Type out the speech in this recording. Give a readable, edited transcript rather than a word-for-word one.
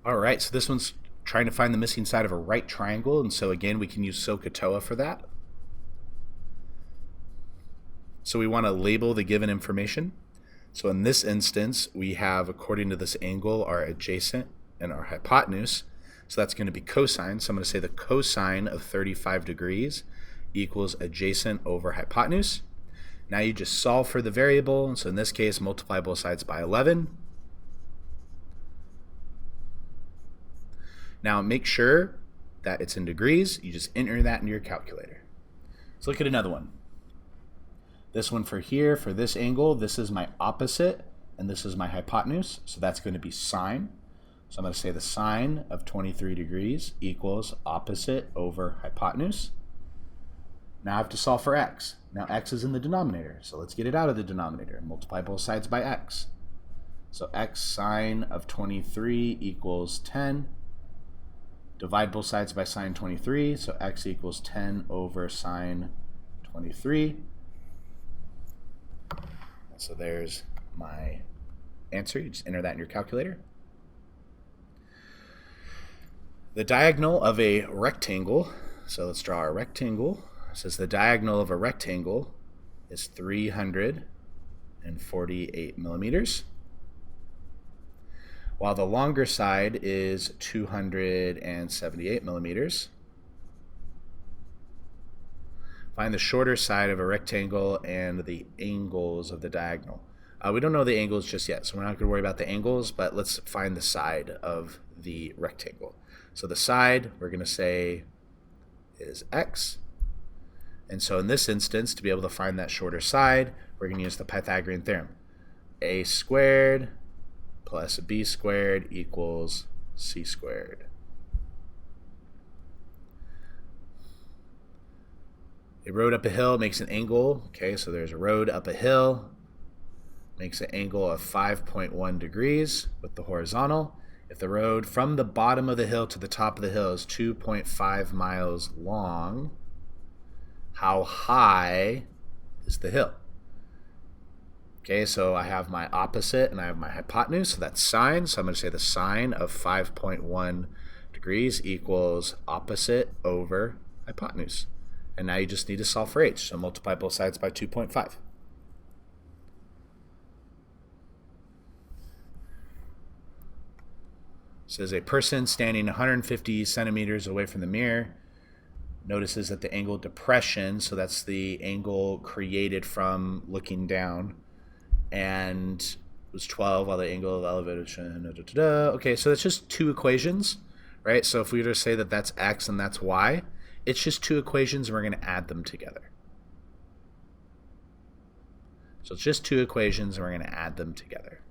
All right, so this one's trying to find the missing side of a right triangle, and so again, we can use SOHCAHTOA for that. So we want to label the given information. So in this instance, we have, according to this angle, our adjacent and our hypotenuse. So that's going to be cosine. So I'm going to say the cosine of 35 degrees equals adjacent over hypotenuse. Now you just solve for the variable. So in this case, multiply both sides by 11. Now make sure that it's in degrees. You just enter that into your calculator. Let's look at another one. This one for here, for this angle, this is my opposite, and this is my hypotenuse, so that's going to be sine. So I'm going to say the sine of 23 degrees equals opposite over hypotenuse. Now I have to solve for x. Now x is in the denominator, so let's get it out of the denominator and multiply both sides by x. So x sine of 23 equals 10. Divide both sides by sine 23, so x equals 10 over sine 23. So there's my answer. You just enter that in your calculator. The diagonal of a rectangle, so let's draw a rectangle. It says the diagonal of a rectangle is 348 millimeters, while the longer side is 278 millimeters. Find the shorter side of a rectangle and the angles of the diagonal. We don't know the angles just yet, so we're not going to worry about the angles, but let's find the side of the rectangle. So the side, we're going to say, is x. And so in this instance, to be able to find that shorter side, we're going to use the Pythagorean theorem. A squared plus b squared equals c squared. A road up a hill makes an angle. Okay, so there's a road up a hill, makes an angle of 5.1 degrees with the horizontal. If the road from the bottom of the hill to the top of the hill is 2.5 miles long, how high is the hill? Okay, so I have my opposite and I have my hypotenuse, so that's sine. So I'm going to say the sine of 5.1 degrees equals opposite over hypotenuse. And now you just need to solve for h, so multiply both sides by 2.5. Says a person standing 150 centimeters away from the mirror notices that the angle depression, so that's the angle created from looking down, and was 12 while the angle of elevation, okay, so that's just two equations, right? So if we were to say that that's x and that's y, it's just two equations and we're going to add them together. So it's just two equations and we're going to add them together.